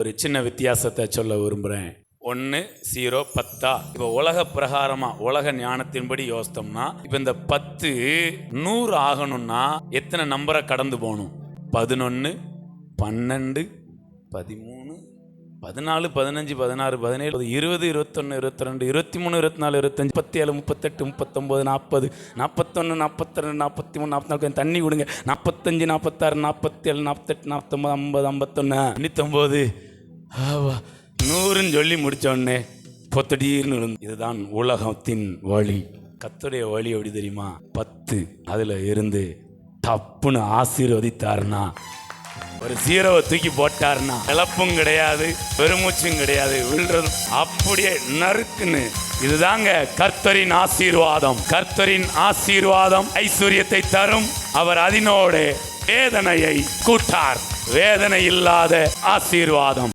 ஒரு சின்ன வித்தியாசத்தை சொல்ல விரும்புகிறேன். 1 0 10 இப்போ உலக பிரகாரமா உலக ஞானத்தின்படி யோசித்தோம்னா இப்போ இந்த 10 100 ஆகணும்னா எத்தனை நம்பரை கடந்து போகணும்? 11 12 13 14 15 16 17 20 21 22 23 24 25 37 38 39 40 41 42 43 44 தண்ணி கொடுங்க. 45 46 47 48 49 50 51 59 100ன்னு சொல்லி முடிச்சோடனே பொத்தடீர்னு இதுதான் உலகத்தின் வழி. கர்த்தருடைய வழி எப்படி தெரியுமா? 10 அதில் இருந்து தப்புன்னு ஆசீர்வதித்தாருன்னா, ஒரு 0வை தூக்கி போட்டாருன்னா இழப்பும் கிடையாது, பெருமூச்சும் கிடையாது, விழுறதும் அப்படியே நறுக்குன்னு. இதுதாங்க கர்த்தரின் ஆசீர்வாதம். கர்த்தரின் ஆசீர்வாதம் ஐஸ்வர்யத்தை தரும். அவர் அதனோடு வேதனையை கூட்டார். வேதனை இல்லாத ஆசீர்வாதம்.